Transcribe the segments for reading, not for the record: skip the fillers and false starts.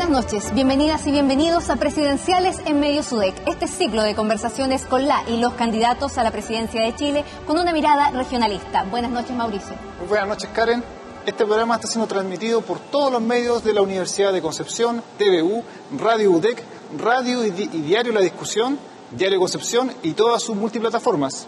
Buenas noches, bienvenidas y bienvenidos a Presidenciales en Medios UDEC, este ciclo de conversaciones con la y los candidatos a la presidencia de Chile con una mirada regionalista. Buenas noches, Mauricio. Muy buenas noches, Karen. Este programa está siendo transmitido por todos los medios de la Universidad de Concepción, TVU, Radio UDEC, Radio y Diario La Discusión, Diario Concepción y todas sus multiplataformas.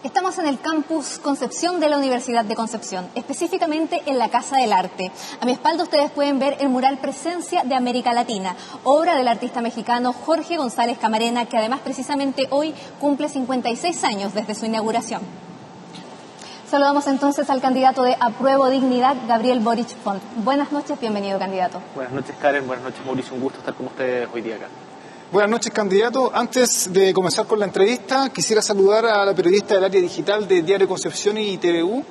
Estamos en el campus Concepción de la Universidad de Concepción, específicamente en la Casa del Arte. A mi espalda ustedes pueden ver el mural Presencia de América Latina, obra del artista mexicano Jorge González Camarena, que además precisamente hoy cumple 56 años desde su inauguración. Saludamos entonces al candidato de Apruebo Dignidad, Gabriel Boric Font. Buenas noches, bienvenido, candidato. Buenas noches, Karen. Buenas noches, Mauricio. Un gusto estar con ustedes hoy día acá. Buenas noches, candidato. Antes de comenzar con la entrevista, quisiera saludar a la periodista del área digital de Diario Concepción y TVU,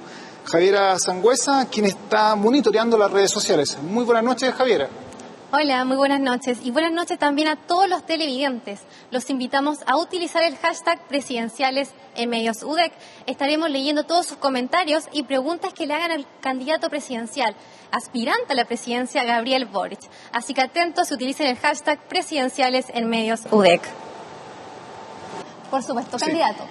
Javiera Sangüesa, quien está monitoreando las redes sociales. Muy buenas noches, Javiera. Hola, muy buenas noches. Y buenas noches también a todos los televidentes. Los invitamos a utilizar el hashtag Presidenciales en Medios UDEC. Estaremos leyendo todos sus comentarios y preguntas que le hagan al candidato presidencial, aspirante a la presidencia, Gabriel Boric. Así que atentos y utilicen el hashtag Presidenciales en Medios UDEC. Por supuesto, candidato.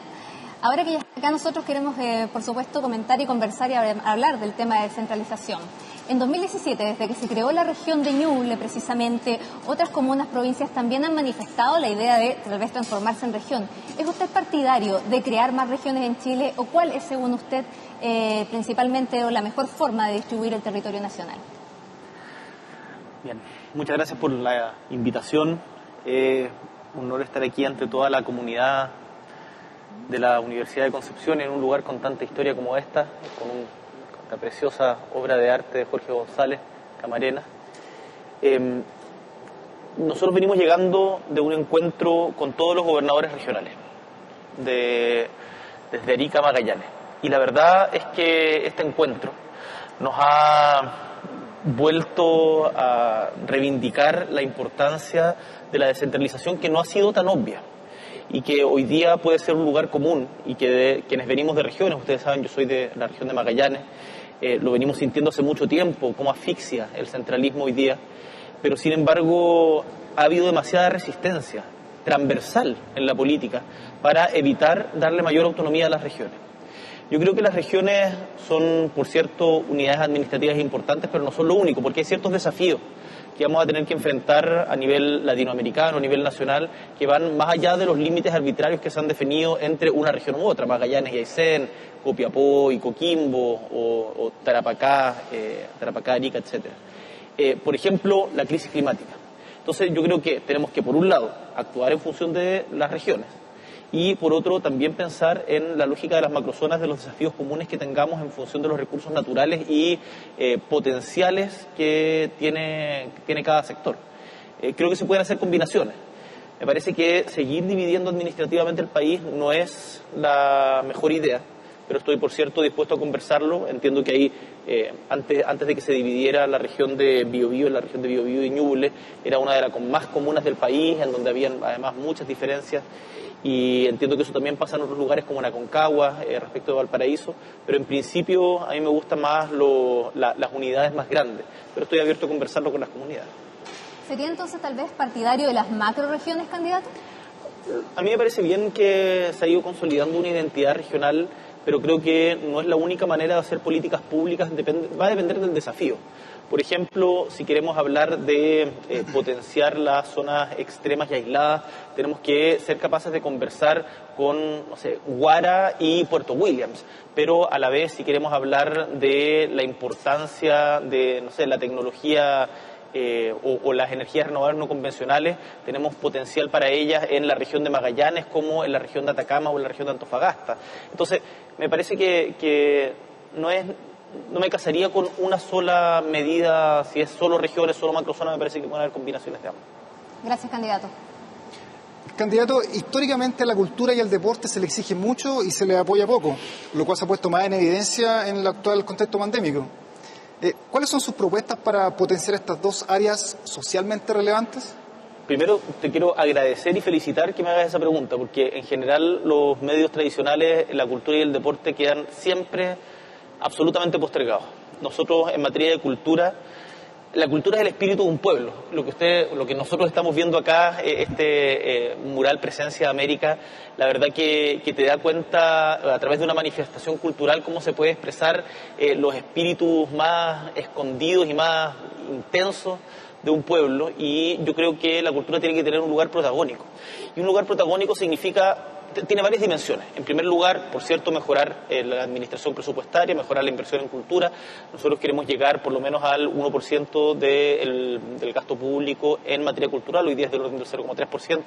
Ahora que ya acá nosotros queremos, por supuesto, comentar y conversar y hablar del tema de descentralización. En 2017, desde que se creó la región de Ñuble, precisamente, otras comunas, provincias también han manifestado la idea de tal vez transformarse en región. ¿Es usted partidario de crear más regiones en Chile o cuál es, según usted, principalmente la mejor forma de distribuir el territorio nacional? Bien, muchas gracias por la invitación. Un honor estar aquí ante toda la comunidad de la Universidad de Concepción en un lugar con tanta historia como esta, con esta preciosa obra de arte de Jorge González Camarena. Nosotros venimos llegando de un encuentro con todos los gobernadores regionales, desde Arica a Magallanes. Y la verdad es que este encuentro nos ha vuelto a reivindicar la importancia de la descentralización, que no ha sido tan obvia y que hoy día puede ser un lugar común, y que quienes venimos de regiones, ustedes saben, yo soy de la región de Magallanes, lo venimos sintiendo hace mucho tiempo, cómo asfixia el centralismo hoy día, pero sin embargo ha habido demasiada resistencia transversal en la política para evitar darle mayor autonomía a las regiones. Yo creo que las regiones son, por cierto, unidades administrativas importantes, pero no son lo único, porque hay ciertos desafíos que vamos a tener que enfrentar a nivel latinoamericano, a nivel nacional, que van más allá de los límites arbitrarios que se han definido entre una región u otra, Magallanes y Aysén, Copiapó y Coquimbo, o Tarapacá, Arica, etc. Por ejemplo, la crisis climática. Entonces yo creo que tenemos que, por un lado, actuar en función de las regiones, y por otro también pensar en la lógica de las macrozonas, de los desafíos comunes que tengamos en función de los recursos naturales y potenciales que tiene cada sector. Creo que se pueden hacer combinaciones. Me parece que seguir dividiendo administrativamente el país no es la mejor idea, pero estoy, por cierto, dispuesto a conversarlo. Entiendo que ahí, antes de que se dividiera la región de Biobío, la región de Biobío y Ñuble era una de las más comunas del país, en donde habían además muchas diferencias, y entiendo que eso también pasa en otros lugares como en Aconcagua, respecto de Valparaíso, pero en principio a mí me gustan más las unidades más grandes, pero estoy abierto a conversarlo con las comunidades. ¿Sería entonces tal vez partidario de las macroregiones, candidato? A mí me parece bien que se ha ido consolidando una identidad regional, pero creo que no es la única manera de hacer políticas públicas, va a depender del desafío. Por ejemplo, si queremos hablar de potenciar las zonas extremas y aisladas, tenemos que ser capaces de conversar con, no sé, Guara y Puerto Williams, pero a la vez, si queremos hablar de la importancia de, no sé, la tecnología o las energías renovables no convencionales, tenemos potencial para ellas en la región de Magallanes, como en la región de Atacama o en la región de Antofagasta. Entonces, me parece que no me casaría con una sola medida. Si es solo regiones, solo macrozonas, me parece que pueden haber combinaciones de ambas. Gracias, candidato. Candidato, históricamente a la cultura y al deporte se le exige mucho y se le apoya poco, lo cual se ha puesto más en evidencia en el actual contexto pandémico. ¿Cuáles son sus propuestas para potenciar estas dos áreas socialmente relevantes? Primero, te quiero agradecer y felicitar que me hagas esa pregunta, porque en general los medios tradicionales, la cultura y el deporte quedan siempre absolutamente postergados. Nosotros, en materia de cultura, La cultura es el espíritu de un pueblo. Lo que nosotros estamos viendo acá, mural Presencia de América, la verdad que te da cuenta a través de una manifestación cultural cómo se puede expresar los espíritus más escondidos y más intensos de un pueblo, y yo creo que la cultura tiene que tener un lugar protagónico. Y un lugar protagónico tiene varias dimensiones. En primer lugar, por cierto, mejorar la administración presupuestaria, mejorar la inversión en cultura. Nosotros queremos llegar por lo menos al 1% del gasto público en materia cultural, hoy día es del orden del 0,3%,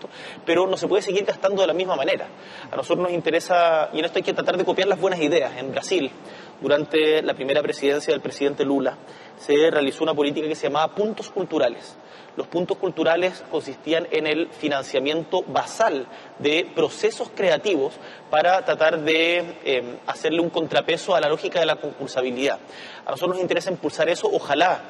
pero no se puede seguir gastando de la misma manera. A nosotros nos interesa, y en esto hay que tratar de copiar las buenas ideas. En Brasil, durante la primera presidencia del presidente Lula, se realizó una política que se llamaba puntos culturales. Los puntos culturales consistían en el financiamiento basal de procesos creativos para tratar de hacerle un contrapeso a la lógica de la concursabilidad. A nosotros nos interesa impulsar eso, ojalá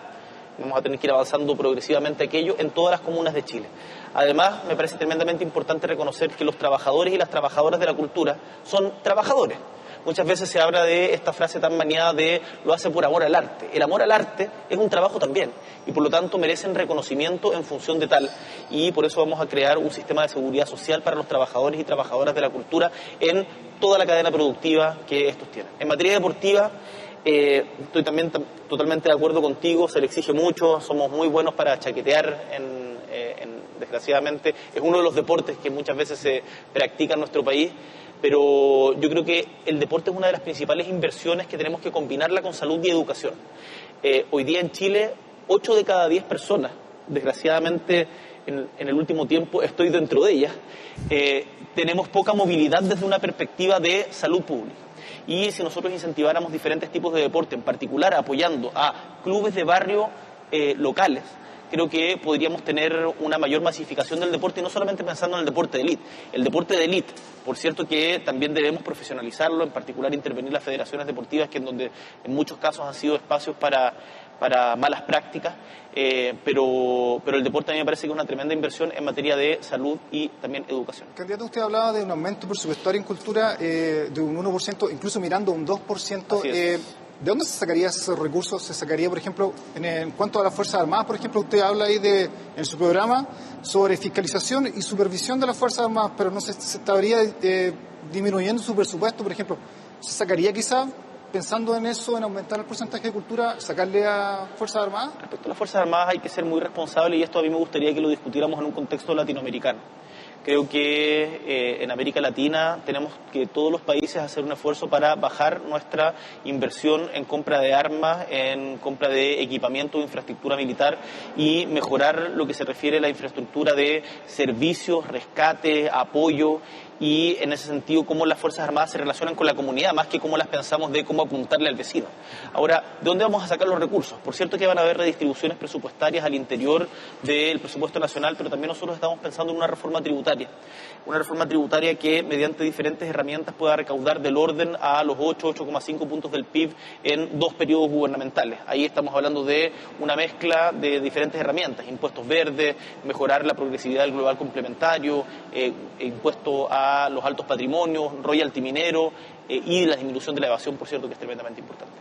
vamos a tener que ir avanzando progresivamente aquello en todas las comunas de Chile. Además, me parece tremendamente importante reconocer que los trabajadores y las trabajadoras de la cultura son trabajadores. Muchas veces se habla de esta frase tan maniada de lo hace por amor al arte. El amor al arte es un trabajo también y por lo tanto merecen reconocimiento en función de tal, y por eso vamos a crear un sistema de seguridad social para los trabajadores y trabajadoras de la cultura en toda la cadena productiva que estos tienen. En materia deportiva, estoy también totalmente de acuerdo contigo, se le exige mucho, somos muy buenos para chaquetear, desgraciadamente es uno de los deportes que muchas veces se practica en nuestro país. Pero yo creo que el deporte es una de las principales inversiones que tenemos que combinarla con salud y educación. Hoy día en Chile, 8 de cada 10 personas, desgraciadamente en el último tiempo estoy dentro de ellas, tenemos poca movilidad desde una perspectiva de salud pública. Y si nosotros incentiváramos diferentes tipos de deporte, en particular apoyando a clubes de barrio locales, creo que podríamos tener una mayor masificación del deporte, y no solamente pensando en el deporte de élite. El deporte de élite, por cierto que también debemos profesionalizarlo, en particular intervenir las federaciones deportivas, que en donde en muchos casos han sido espacios para malas prácticas, pero el deporte a mí me parece que es una tremenda inversión en materia de salud y también educación. Candidato, usted hablaba de un aumento presupuestario en cultura de un 1%, incluso mirando un 2%. ¿De dónde se sacaría esos recursos? ¿Se sacaría, por ejemplo, en cuanto a las Fuerzas Armadas, por ejemplo, usted habla ahí en su programa sobre fiscalización y supervisión de las Fuerzas Armadas, pero no se estaría disminuyendo su presupuesto, por ejemplo? ¿Se sacaría quizá, pensando en eso, en aumentar el porcentaje de cultura, sacarle a Fuerzas Armadas? Respecto a las Fuerzas Armadas hay que ser muy responsable, y esto a mí me gustaría que lo discutiéramos en un contexto latinoamericano. Creo que en América Latina tenemos que todos los países hacer un esfuerzo para bajar nuestra inversión en compra de armas, en compra de equipamiento de infraestructura militar, y mejorar lo que se refiere a la infraestructura de servicios, rescate, apoyo, y en ese sentido cómo las Fuerzas Armadas se relacionan con la comunidad, más que cómo las pensamos de cómo apuntarle al vecino. Ahora, ¿de dónde vamos a sacar los recursos? Por cierto que van a haber redistribuciones presupuestarias al interior del presupuesto nacional, pero también nosotros estamos pensando en una reforma tributaria que mediante diferentes herramientas pueda recaudar del orden a los 8,5 puntos del PIB en 2 periodos gubernamentales. Ahí estamos hablando de una mezcla de diferentes herramientas: impuestos verdes, mejorar la progresividad del global complementario, impuesto a los altos patrimonios, royalty minero, y la disminución de la evasión, por cierto, que es tremendamente importante.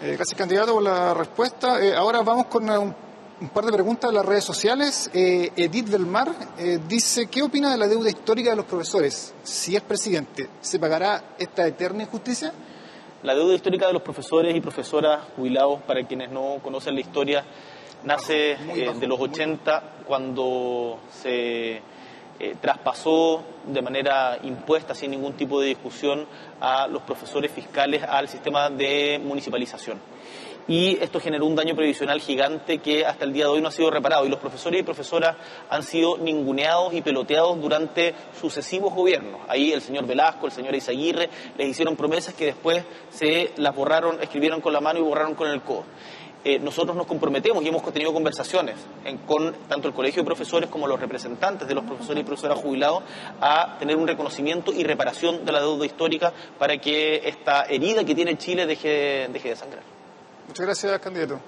Gracias, candidato, por la respuesta. Ahora vamos con un par de preguntas de las redes sociales. Edith del Mar dice: ¿qué opina de la deuda histórica de los profesores? Si es presidente, ¿se pagará esta eterna injusticia? La deuda histórica de los profesores y profesoras jubilados, para quienes no conocen la historia, nace de los 80, cuando se traspasó de manera impuesta, sin ningún tipo de discusión, a los profesores fiscales al sistema de municipalización. Y esto generó un daño previsional gigante que hasta el día de hoy no ha sido reparado, y los profesores y profesoras han sido ninguneados y peloteados durante sucesivos gobiernos. Ahí el señor Velasco, el señor Izaguirre les hicieron promesas que después se las borraron, escribieron con la mano y borraron con el codo. Nosotros nos comprometemos y hemos tenido conversaciones con tanto el Colegio de Profesores como los representantes de los profesores y profesoras jubilados a tener un reconocimiento y reparación de la deuda histórica para que esta herida que tiene Chile deje de sangrar. Muchas gracias, candidato.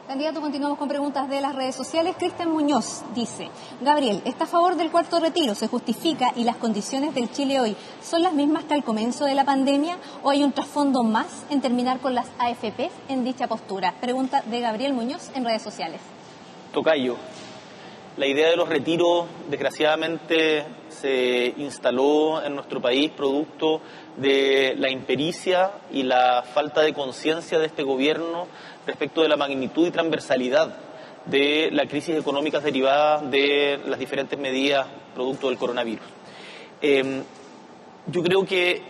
Candidato, continuamos con preguntas de las redes sociales. Cristian Muñoz dice: Gabriel, ¿está a favor del cuarto retiro? ¿Se justifica y las condiciones del Chile hoy son las mismas que al comienzo de la pandemia o hay un trasfondo más en terminar con las AFP en dicha postura? Pregunta de Gabriel Muñoz en redes sociales. Tocayo, la idea de los retiros desgraciadamente se instaló en nuestro país producto de la impericia y la falta de conciencia de este gobierno respecto de la magnitud y transversalidad de la crisis económica derivada de las diferentes medidas producto del coronavirus. Yo creo que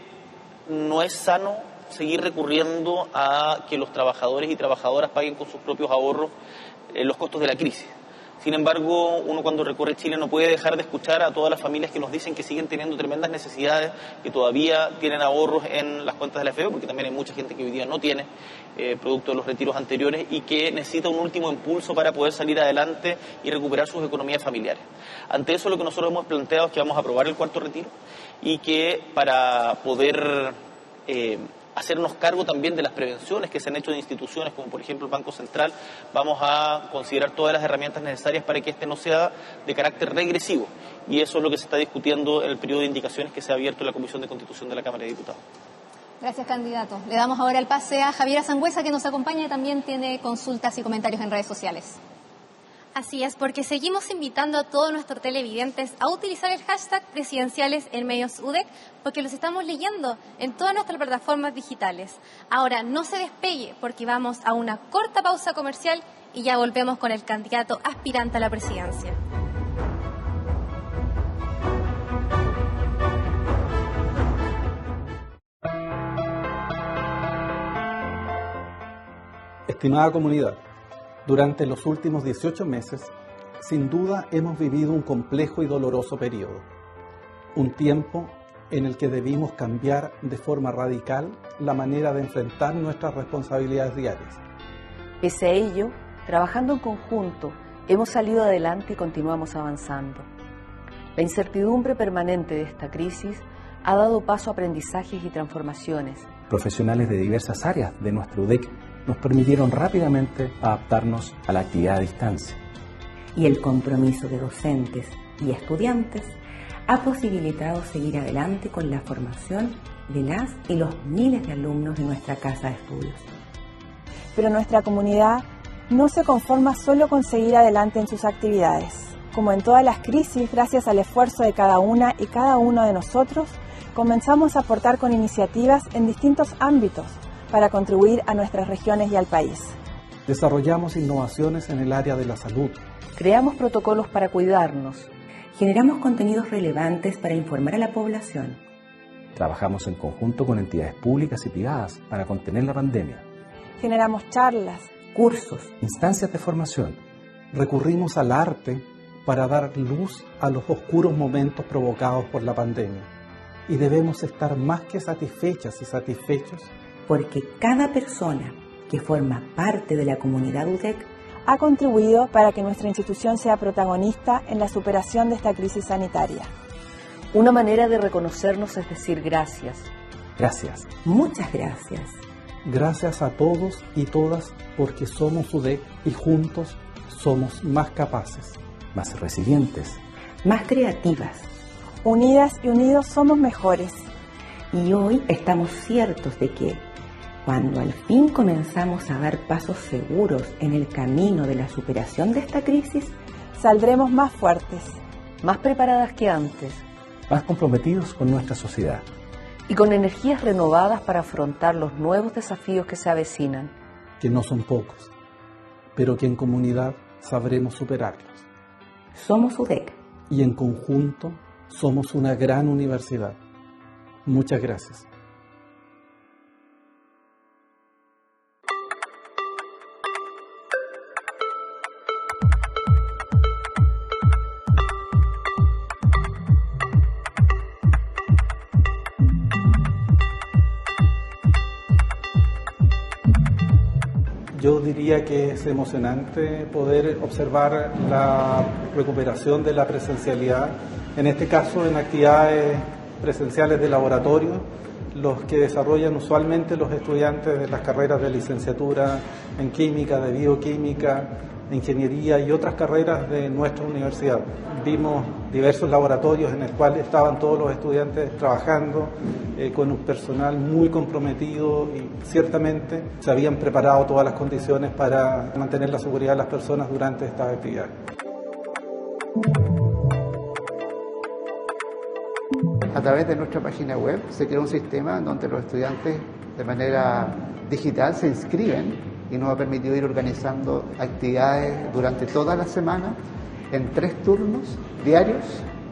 no es sano seguir recurriendo a que los trabajadores y trabajadoras paguen con sus propios ahorros los costos de la crisis. Sin embargo, uno cuando recorre Chile no puede dejar de escuchar a todas las familias que nos dicen que siguen teniendo tremendas necesidades, que todavía tienen ahorros en las cuentas de la AFP, porque también hay mucha gente que hoy día no tiene, producto de los retiros anteriores, y que necesita un último impulso para poder salir adelante y recuperar sus economías familiares. Ante eso, lo que nosotros hemos planteado es que vamos a aprobar el cuarto retiro y que para poder hacernos cargo también de las prevenciones que se han hecho de instituciones como por ejemplo el Banco Central, vamos a considerar todas las herramientas necesarias para que este no sea de carácter regresivo, y eso es lo que se está discutiendo en el periodo de indicaciones que se ha abierto en la Comisión de Constitución de la Cámara de Diputados. Gracias, candidato. Le damos ahora el pase a Javiera Sangüesa, que nos acompaña y también tiene consultas y comentarios en redes sociales. Así es, porque seguimos invitando a todos nuestros televidentes a utilizar el hashtag presidenciales en medios UDEC, porque los estamos leyendo en todas nuestras plataformas digitales. Ahora, no se despegue, porque vamos a una corta pausa comercial y ya volvemos con el candidato aspirante a la presidencia. Estimada comunidad, durante los últimos 18 meses, sin duda hemos vivido un complejo y doloroso periodo. Un tiempo en el que debimos cambiar de forma radical la manera de enfrentar nuestras responsabilidades diarias. Pese a ello, trabajando en conjunto, hemos salido adelante y continuamos avanzando. La incertidumbre permanente de esta crisis ha dado paso a aprendizajes y transformaciones. Profesionales de diversas áreas de nuestro UDEC nos permitieron rápidamente adaptarnos a la actividad a distancia. Y el compromiso de docentes y estudiantes ha posibilitado seguir adelante con la formación de las y los miles de alumnos de nuestra casa de estudios. Pero nuestra comunidad no se conforma solo con seguir adelante en sus actividades. Como en todas las crisis, gracias al esfuerzo de cada una y cada uno de nosotros, comenzamos a aportar con iniciativas en distintos ámbitos para contribuir a nuestras regiones y al país. Desarrollamos innovaciones en el área de la salud. Creamos protocolos para cuidarnos. Generamos contenidos relevantes para informar a la población. Trabajamos en conjunto con entidades públicas y privadas para contener la pandemia. Generamos charlas, cursos, instancias de formación. Recurrimos al arte para dar luz a los oscuros momentos provocados por la pandemia. Y debemos estar más que satisfechas y satisfechos porque cada persona que forma parte de la comunidad UDEC ha contribuido para que nuestra institución sea protagonista en la superación de esta crisis sanitaria. Una manera de reconocernos es decir gracias. Gracias. Muchas gracias. Gracias a todos y todas, porque somos UDEC y juntos somos más capaces, más resilientes, más creativas. Unidas y unidos somos mejores. Y hoy estamos ciertos de que cuando al fin comenzamos a dar pasos seguros en el camino de la superación de esta crisis, saldremos más fuertes, más preparadas que antes, más comprometidos con nuestra sociedad y con energías renovadas para afrontar los nuevos desafíos que se avecinan. Que no son pocos, pero que en comunidad sabremos superarlos. Somos UDEC. Y en conjunto somos una gran universidad. Muchas gracias. Yo diría que es emocionante poder observar la recuperación de la presencialidad, en este caso en actividades presenciales de laboratorio, los que desarrollan usualmente los estudiantes de las carreras de licenciatura en química, de bioquímica, de ingeniería y otras carreras de nuestra universidad. Vimos diversos laboratorios en el cual estaban todos los estudiantes trabajando con un personal muy comprometido y ciertamente se habían preparado todas las condiciones para mantener la seguridad de las personas durante estas actividades. A través de nuestra página web se creó un sistema donde los estudiantes de manera digital se inscriben y nos ha permitido ir organizando actividades durante toda la semana en 3 turnos diarios.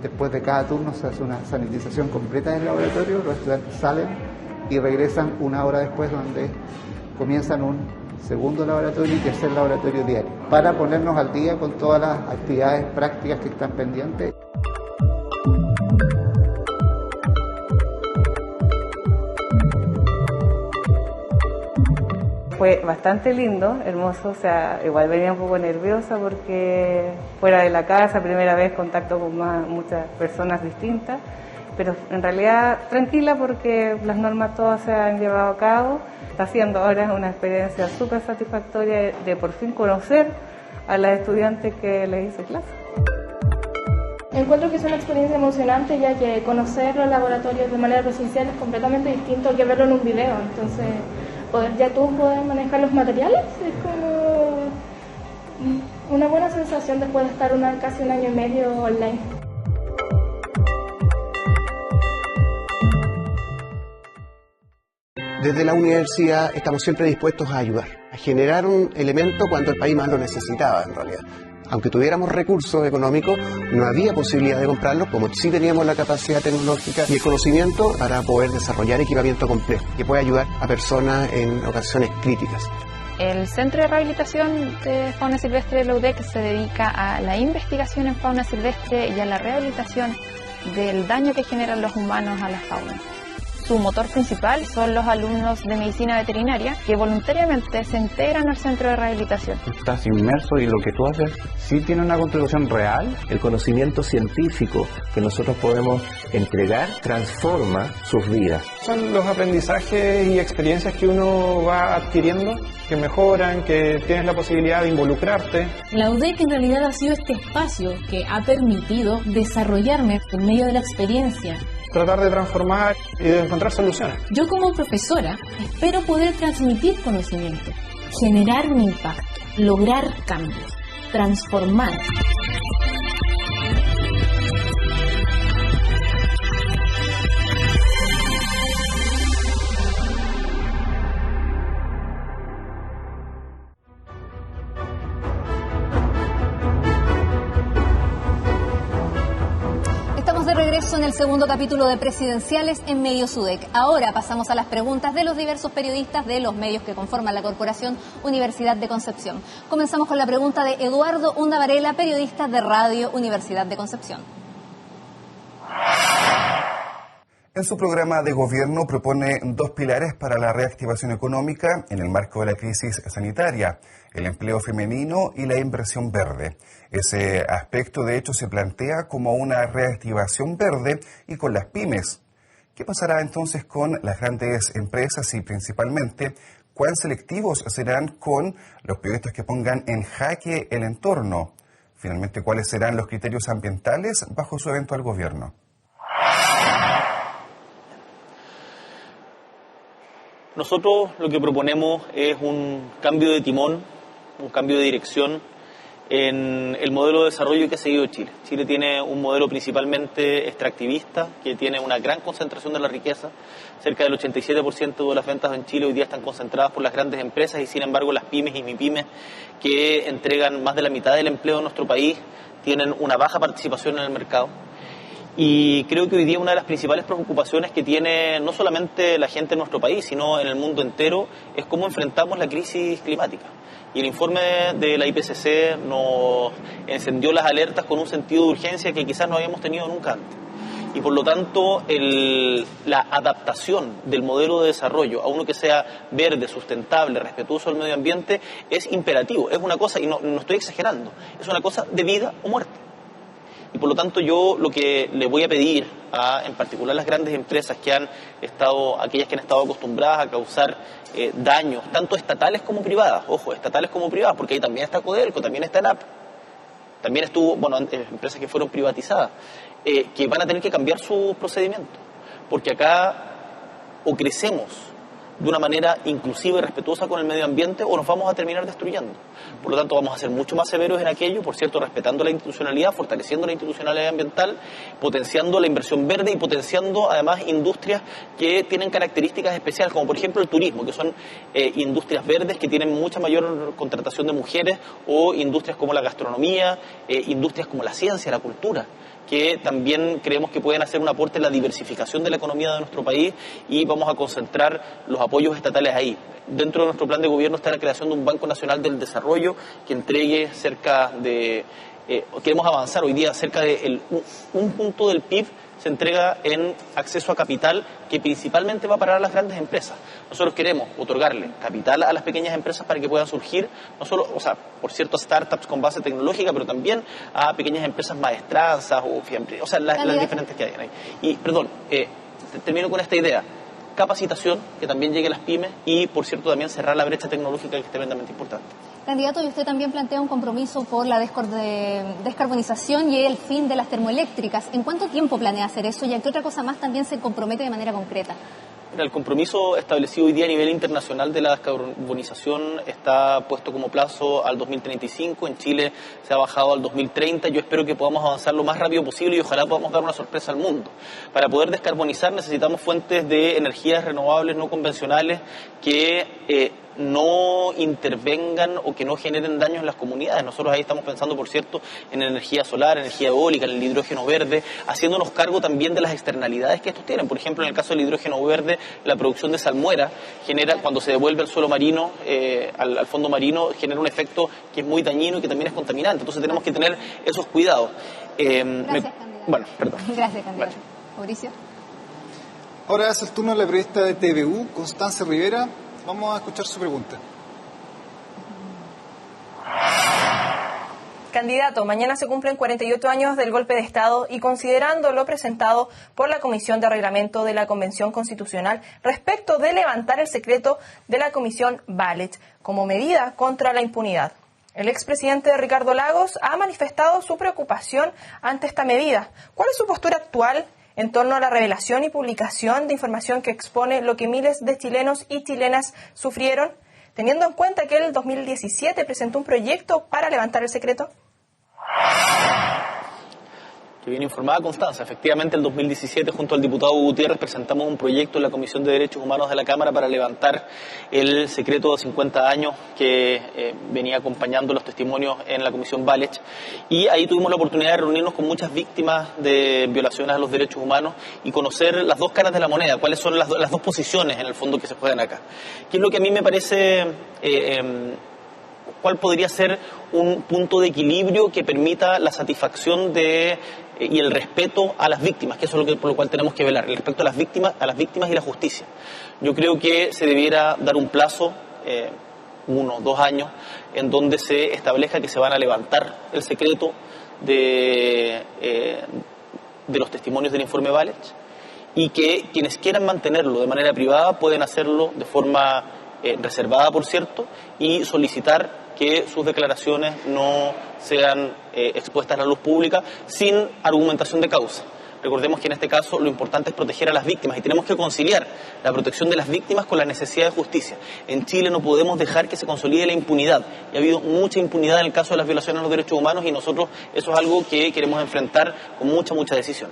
Después de cada turno se hace una sanitización completa del laboratorio, los estudiantes salen y regresan 1 hora después, donde comienzan un segundo laboratorio y tercer laboratorio diario, para ponernos al día con todas las actividades prácticas que están pendientes. Fue bastante lindo, hermoso, o sea, igual venía un poco nerviosa porque fuera de la casa, primera vez contacto con muchas personas distintas, pero en realidad tranquila porque las normas todas se han llevado a cabo. Está siendo ahora una experiencia súper satisfactoria de por fin conocer a las estudiantes que les hice clase. Encuentro que es una experiencia emocionante, ya que conocer los laboratorios de manera presencial es completamente distinto que verlo en un video. Entonces, poder manejar los materiales es como una buena sensación después de estar casi 1 año y medio online. Desde la universidad estamos siempre dispuestos a ayudar, a generar un elemento cuando el país más lo necesitaba en realidad. Aunque tuviéramos recursos económicos, no había posibilidad de comprarlos, como sí teníamos la capacidad tecnológica y el conocimiento para poder desarrollar equipamiento complejo que pueda ayudar a personas en ocasiones críticas. El Centro de Rehabilitación de Fauna Silvestre de la UDEC se dedica a la investigación en fauna silvestre y a la rehabilitación del daño que generan los humanos a la fauna. Su motor principal son los alumnos de medicina veterinaria que voluntariamente se integran al centro de rehabilitación. Estás inmerso y lo que tú haces sí tiene una contribución real. El conocimiento científico que nosotros podemos entregar transforma sus vidas. Son los aprendizajes y experiencias que uno va adquiriendo, que mejoran, que tienes la posibilidad de involucrarte. La UDEC en realidad ha sido este espacio que ha permitido desarrollarme en medio de la experiencia. Tratar de transformar y de encontrar soluciones. Yo como profesora espero poder transmitir conocimiento, generar un impacto, lograr cambios, transformar. En el segundo capítulo de Presidenciales en Medios UDEC. Ahora pasamos a las preguntas de los diversos periodistas de los medios que conforman la Corporación Universidad de Concepción. Comenzamos con la pregunta de Eduardo Hunda Varela, periodista de Radio Universidad de Concepción. En su programa de gobierno propone 2 pilares para la reactivación económica en el marco de la crisis sanitaria: el empleo femenino y la inversión verde. Ese aspecto, de hecho, se plantea como una reactivación verde y con las pymes. ¿Qué pasará entonces con las grandes empresas y principalmente cuán selectivos serán con los proyectos que pongan en jaque el entorno? Finalmente, ¿cuáles serán los criterios ambientales bajo su eventual gobierno? Nosotros lo que proponemos es un cambio de timón, un cambio de dirección en el modelo de desarrollo que ha seguido Chile. Chile tiene un modelo principalmente extractivista, que tiene una gran concentración de la riqueza. Cerca del 87% de las ventas en Chile hoy día están concentradas por las grandes empresas y sin embargo las pymes y mipymes, que entregan más de la mitad del empleo en nuestro país, tienen una baja participación en el mercado. Y creo que hoy día una de las principales preocupaciones que tiene no solamente la gente en nuestro país, sino en el mundo entero, es cómo enfrentamos la crisis climática. Y el informe de la IPCC nos encendió las alertas con un sentido de urgencia que quizás no habíamos tenido nunca antes. Y por lo tanto, la adaptación del modelo de desarrollo a uno que sea verde, sustentable, respetuoso del medio ambiente, es imperativo. Es una cosa, y no estoy exagerando, es una cosa de vida o muerte. Y por lo tanto yo lo que le voy a pedir en particular las grandes empresas aquellas que han estado acostumbradas a causar daños, tanto estatales como privadas, ojo, estatales como privadas, porque ahí también está Codelco, también está ENAP, también estuvo, empresas que fueron privatizadas, que van a tener que cambiar sus procedimientos, porque acá o crecemos de una manera inclusiva y respetuosa con el medio ambiente o nos vamos a terminar destruyendo. Por lo tanto, vamos a ser mucho más severos en aquello, por cierto, respetando la institucionalidad, fortaleciendo la institucionalidad ambiental, potenciando la inversión verde y potenciando además industrias que tienen características especiales, como por ejemplo el turismo, que son industrias verdes que tienen mucha mayor contratación de mujeres, o industrias como la gastronomía, industrias como la ciencia, la cultura, que también creemos que pueden hacer un aporte en la diversificación de la economía de nuestro país, y vamos a concentrar los apoyos estatales ahí. Dentro de nuestro plan de gobierno está la creación de un Banco Nacional del Desarrollo que entregue queremos avanzar hoy día, cerca de un punto del PIB se entrega en acceso a capital, que principalmente va a parar a las grandes empresas. Nosotros queremos otorgarle capital a las pequeñas empresas para que puedan surgir, no solo, por cierto, startups con base tecnológica, pero también a pequeñas empresas maestranzas o las diferentes que hay ahí. Y, termino con esta idea. Capacitación, que también llegue a las pymes, y, por cierto, también cerrar la brecha tecnológica, que es tremendamente importante. Candidato, y usted también plantea un compromiso por la descarbonización y el fin de las termoeléctricas. ¿En cuánto tiempo planea hacer eso y a qué otra cosa más también se compromete de manera concreta? El compromiso establecido hoy día a nivel internacional de la descarbonización está puesto como plazo al 2035. En Chile se ha bajado al 2030. Yo espero que podamos avanzar lo más rápido posible y ojalá podamos dar una sorpresa al mundo. Para poder descarbonizar necesitamos fuentes de energías renovables no convencionales que no intervengan o que no generen daños en las comunidades. Nosotros ahí estamos pensando, por cierto, en energía solar, energía eólica, en el hidrógeno verde, haciéndonos cargo también de las externalidades que estos tienen. Por ejemplo, en el caso del hidrógeno verde, la producción de salmuera genera, cuando se devuelve al suelo marino, al fondo marino, genera un efecto que es muy dañino y que también es contaminante. Entonces tenemos que tener esos cuidados. Gracias, candidato. Gracias, candidato. Mauricio. Ahora es el turno de la periodista de TVU, Constanza Rivera. Vamos a escuchar su pregunta. Candidato, mañana se cumplen 48 años del golpe de Estado y considerando lo presentado por la Comisión de Reglamento de la Convención Constitucional respecto de levantar el secreto de la Comisión Valech como medida contra la impunidad. El expresidente Ricardo Lagos ha manifestado su preocupación ante esta medida. ¿Cuál es su postura actual en torno a la revelación y publicación de información que expone lo que miles de chilenos y chilenas sufrieron, teniendo en cuenta que el 2017 presentó un proyecto para levantar el secreto? Que bien informada, Constanza. Efectivamente, el 2017, junto al diputado Gutiérrez, presentamos un proyecto en la Comisión de Derechos Humanos de la Cámara para levantar el secreto de 50 años que venía acompañando los testimonios en la Comisión Valech. Y ahí tuvimos la oportunidad de reunirnos con muchas víctimas de violaciones a los derechos humanos y conocer las dos caras de la moneda, cuáles son las dos posiciones en el fondo que se juegan acá. ¿Qué es lo que a mí me parece... ¿Cuál podría ser un punto de equilibrio que permita la satisfacción y el respeto a las víctimas, que eso es por lo cual tenemos que velar, el respeto a las víctimas y la justicia? Yo creo que se debiera dar un plazo, 1 o 2 años, en donde se establezca que se van a levantar el secreto de los testimonios del informe Valech, y que quienes quieran mantenerlo de manera privada pueden hacerlo de forma reservada, por cierto, y solicitar que sus declaraciones no sean expuestas a la luz pública sin argumentación de causa. Recordemos que en este caso lo importante es proteger a las víctimas y tenemos que conciliar la protección de las víctimas con la necesidad de justicia. En Chile no podemos dejar que se consolide la impunidad, y ha habido mucha impunidad en el caso de las violaciones a los derechos humanos, y nosotros eso es algo que queremos enfrentar con mucha decisión.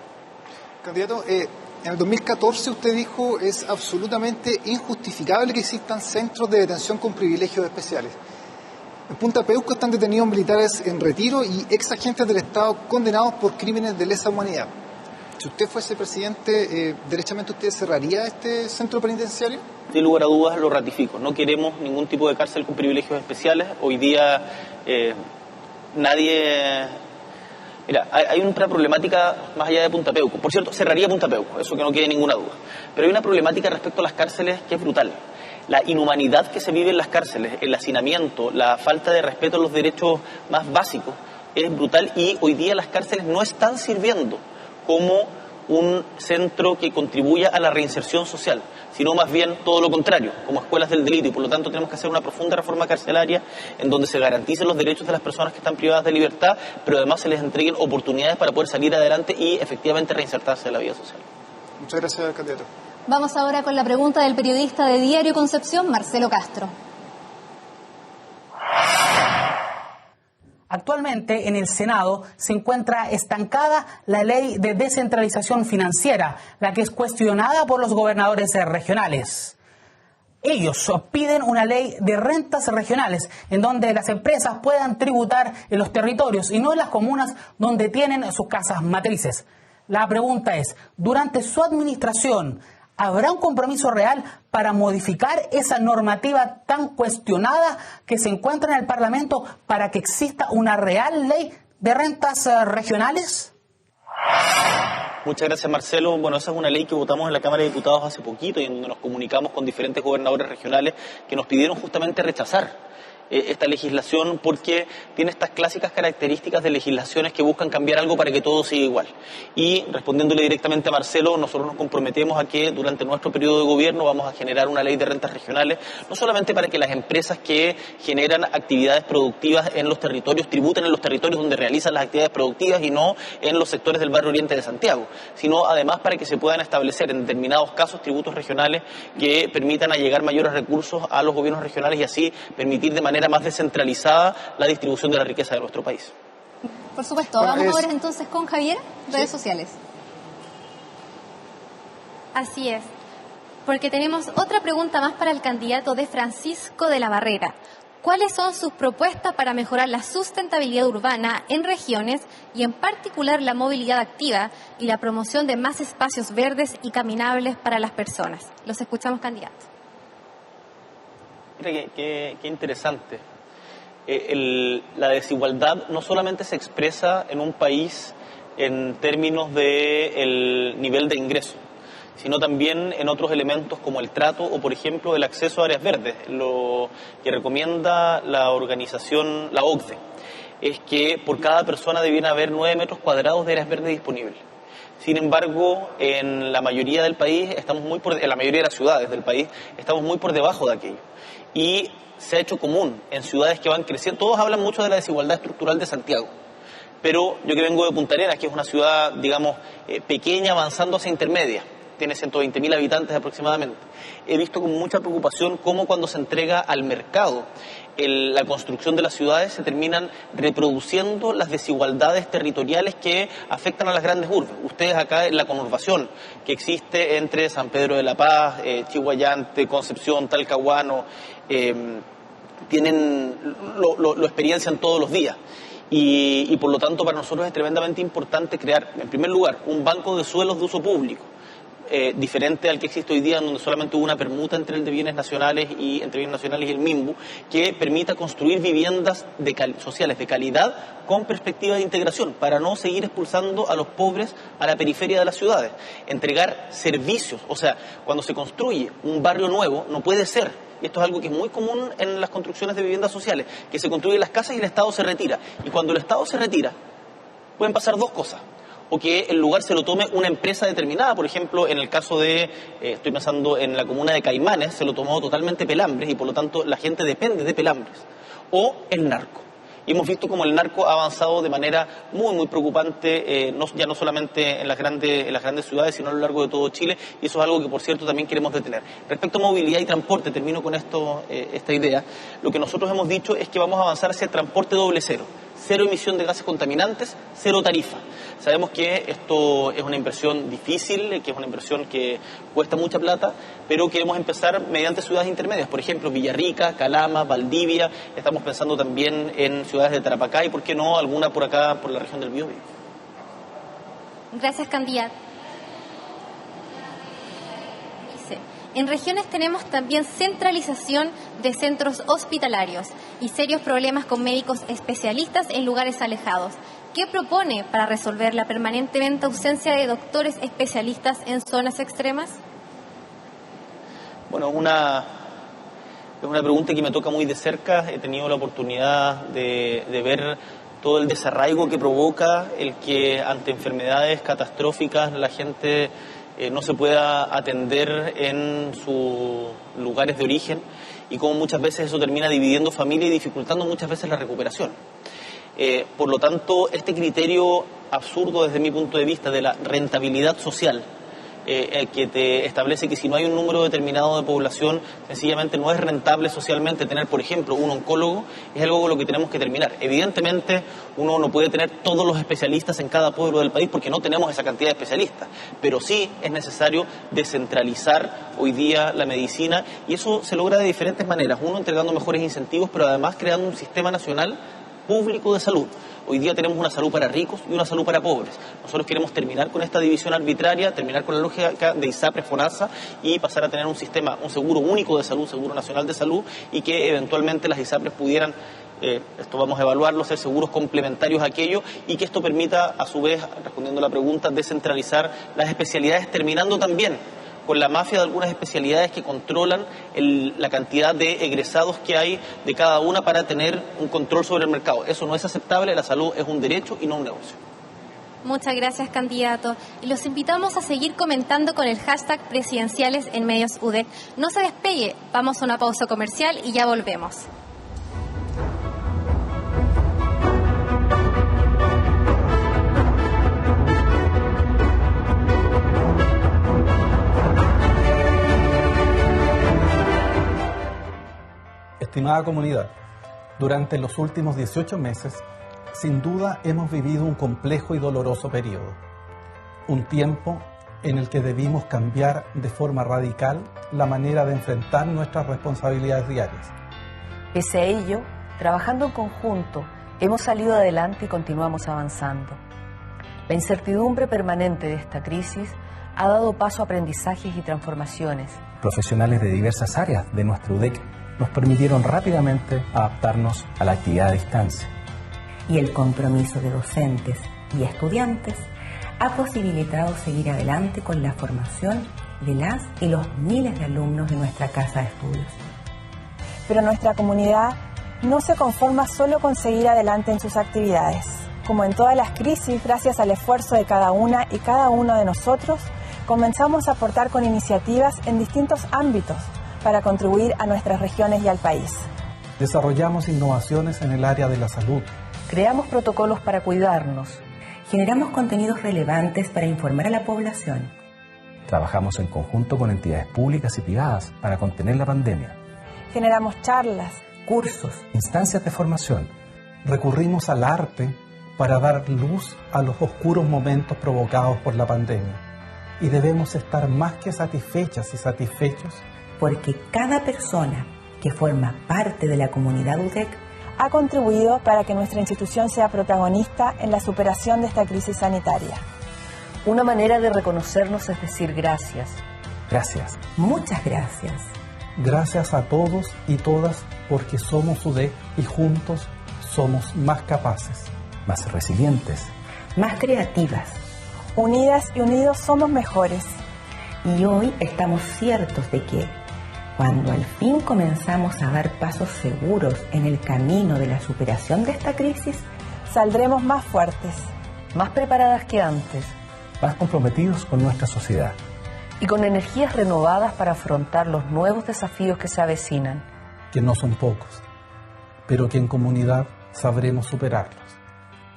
Candidato, en el 2014 usted dijo es absolutamente injustificable que existan centros de detención con privilegios especiales. En Punta Peuco están detenidos militares en retiro y ex agentes del Estado condenados por crímenes de lesa humanidad. Si usted fuese presidente, ¿derechamente usted cerraría este centro penitenciario? Sin lugar a dudas lo ratifico. No queremos ningún tipo de cárcel con privilegios especiales. Hoy día nadie... Mira, hay una problemática más allá de Punta Peuco. Por cierto, cerraría Punta Peuco, eso que no quede ninguna duda. Pero hay una problemática respecto a las cárceles que es brutal. La inhumanidad que se vive en las cárceles, el hacinamiento, la falta de respeto a los derechos más básicos, es brutal y hoy día las cárceles no están sirviendo como un centro que contribuya a la reinserción social, sino más bien todo lo contrario, como escuelas del delito, y por lo tanto tenemos que hacer una profunda reforma carcelaria en donde se garanticen los derechos de las personas que están privadas de libertad, pero además se les entreguen oportunidades para poder salir adelante y efectivamente reinsertarse en la vida social. Muchas gracias, candidato. Vamos ahora con la pregunta del periodista de Diario Concepción, Marcelo Castro. Actualmente en el Senado se encuentra estancada la ley de descentralización financiera, la que es cuestionada por los gobernadores regionales. Ellos piden una ley de rentas regionales en donde las empresas puedan tributar en los territorios y no en las comunas donde tienen sus casas matrices. La pregunta es, durante su administración, ¿habrá un compromiso real para modificar esa normativa tan cuestionada que se encuentra en el Parlamento para que exista una real ley de rentas regionales? Muchas gracias, Marcelo. Bueno, esa es una ley que votamos en la Cámara de Diputados hace poquito y en donde nos comunicamos con diferentes gobernadores regionales que nos pidieron justamente rechazar esta legislación porque tiene estas clásicas características de legislaciones que buscan cambiar algo para que todo siga igual. Y respondiéndole directamente a Marcelo, nosotros nos comprometemos a que durante nuestro periodo de gobierno vamos a generar una ley de rentas regionales, no solamente para que las empresas que generan actividades productivas en los territorios tributen en los territorios donde realizan las actividades productivas y no en los sectores del barrio oriente de Santiago, sino además para que se puedan establecer en determinados casos tributos regionales que permitan allegar mayores recursos a los gobiernos regionales y así permitir de manera más descentralizada la distribución de la riqueza de nuestro país. Por supuesto, vamos ahora entonces con Javier, redes sociales. Así es, porque tenemos otra pregunta más para el candidato de Francisco de la Barrera. ¿Cuáles son sus propuestas para mejorar la sustentabilidad urbana en regiones y en particular la movilidad activa y la promoción de más espacios verdes y caminables para las personas? Los escuchamos, candidato. Mira, qué interesante. La desigualdad no solamente se expresa en un país en términos del nivel de ingreso, sino también en otros elementos como el trato o, por ejemplo, el acceso a áreas verdes. Lo que recomienda la organización, la OCDE, es que por cada persona debiera haber 9 metros cuadrados de áreas verdes disponibles. Sin embargo, en la mayoría del país, en la mayoría de las ciudades del país, estamos muy por debajo de aquello. Y se ha hecho común en ciudades que van creciendo. Todos hablan mucho de la desigualdad estructural de Santiago, pero yo que vengo de Punta Arenas, que es una ciudad, digamos, pequeña, avanzando hacia intermedia, tiene 120.000 habitantes aproximadamente, he visto con mucha preocupación cómo cuando se entrega al mercado la construcción de las ciudades se terminan reproduciendo las desigualdades territoriales que afectan a las grandes urbes. Ustedes acá en la conurbación que existe entre San Pedro de la Paz, Chihuayante, Concepción, Talcahuano, lo experiencian todos los días. Y por lo tanto para nosotros es tremendamente importante crear, en primer lugar, un banco de suelos de uso público, diferente al que existe hoy día, en donde solamente hubo una permuta entre el de bienes nacionales y el MIMBU, que permita construir viviendas sociales de calidad con perspectiva de integración, para no seguir expulsando a los pobres a la periferia de las ciudades. Entregar servicios, o sea, cuando se construye un barrio nuevo, no puede ser, y esto es algo que es muy común en las construcciones de viviendas sociales, que se construyen las casas y el Estado se retira. Y cuando el Estado se retira, pueden pasar dos cosas. O que el lugar se lo tome una empresa determinada. Por ejemplo, en el caso de, estoy pensando en la comuna de Caimanes, se lo tomó totalmente Pelambres y por lo tanto la gente depende de Pelambres. O el narco. Y hemos visto como el narco ha avanzado de manera muy, muy preocupante, ya no solamente en las grandes ciudades, sino a lo largo de todo Chile, y eso es algo que, por cierto, también queremos detener. Respecto a movilidad y transporte, termino con esta idea, lo que nosotros hemos dicho es que vamos a avanzar hacia el transporte doble cero. Cero emisión de gases contaminantes, cero tarifa. Sabemos que esto es una inversión difícil, que es una inversión que cuesta mucha plata, pero queremos empezar mediante ciudades intermedias, por ejemplo, Villarrica, Calama, Valdivia, estamos pensando también en ciudades de Tarapacá y, ¿por qué no?, alguna por acá, por la región del Biobío. Gracias, candidato. En regiones tenemos también centralización de centros hospitalarios y serios problemas con médicos especialistas en lugares alejados. ¿Qué propone para resolver la permanentemente ausencia de doctores especialistas en zonas extremas? Bueno, es una pregunta que me toca muy de cerca. He tenido la oportunidad de ver todo el desarraigo que provoca el que ante enfermedades catastróficas la gente no se pueda atender en sus lugares de origen y cómo muchas veces eso termina dividiendo familia y dificultando muchas veces la recuperación. Por lo tanto, este criterio absurdo desde mi punto de vista de la rentabilidad social, que te establece que si no hay un número determinado de población, sencillamente no es rentable socialmente tener, por ejemplo, un oncólogo, es algo con lo que tenemos que terminar. Evidentemente, uno no puede tener todos los especialistas en cada pueblo del país porque no tenemos esa cantidad de especialistas, pero sí es necesario descentralizar hoy día la medicina y eso se logra de diferentes maneras. Uno, entregando mejores incentivos, pero además creando un sistema nacional público de salud. Hoy día tenemos una salud para ricos y una salud para pobres. Nosotros queremos terminar con esta división arbitraria, terminar con la lógica de ISAPRE, FONASA y pasar a tener un sistema, un seguro único de salud, seguro nacional de salud y que eventualmente las ISAPRES pudieran, esto vamos a evaluarlo, ser seguros complementarios a aquello y que esto permita, a su vez, respondiendo a la pregunta, descentralizar las especialidades, terminando también con la mafia de algunas especialidades que controlan la cantidad de egresados que hay de cada una para tener un control sobre el mercado. Eso no es aceptable, la salud es un derecho y no un negocio. Muchas gracias, candidato. Y los invitamos a seguir comentando con el hashtag presidenciales en medios UDEC. No se despegue, vamos a una pausa comercial y ya volvemos. Estimada comunidad, durante los últimos 18 meses, sin duda hemos vivido un complejo y doloroso periodo. Un tiempo en el que debimos cambiar de forma radical la manera de enfrentar nuestras responsabilidades diarias. Pese a ello, trabajando en conjunto, hemos salido adelante y continuamos avanzando. La incertidumbre permanente de esta crisis ha dado paso a aprendizajes y transformaciones. Profesionales de diversas áreas de nuestro UDEC nos permitieron rápidamente adaptarnos a la actividad a distancia. Y el compromiso de docentes y estudiantes ha posibilitado seguir adelante con la formación de las y los miles de alumnos de nuestra casa de estudios. Pero nuestra comunidad no se conforma solo con seguir adelante en sus actividades. Como en todas las crisis, gracias al esfuerzo de cada una y cada uno de nosotros, comenzamos a aportar con iniciativas en distintos ámbitos para contribuir a nuestras regiones y al país. Desarrollamos innovaciones en el área de la salud. Creamos protocolos para cuidarnos. Generamos contenidos relevantes para informar a la población. Trabajamos en conjunto con entidades públicas y privadas para contener la pandemia. Generamos charlas, cursos, instancias de formación. Recurrimos al arte para dar luz a los oscuros momentos provocados por la pandemia. Y debemos estar más que satisfechas y satisfechos porque cada persona que forma parte de la comunidad UDEC ha contribuido para que nuestra institución sea protagonista en la superación de esta crisis sanitaria. Una manera de reconocernos es decir gracias. Gracias. Muchas gracias. Gracias a todos y todas porque somos UDEC y juntos somos más capaces, más resilientes, más creativas. Unidas y unidos somos mejores. Y hoy estamos ciertos de que cuando al fin comenzamos a dar pasos seguros en el camino de la superación de esta crisis, saldremos más fuertes, más preparadas que antes, más comprometidos con nuestra sociedad y con energías renovadas para afrontar los nuevos desafíos que se avecinan. Que no son pocos, pero que en comunidad sabremos superarlos.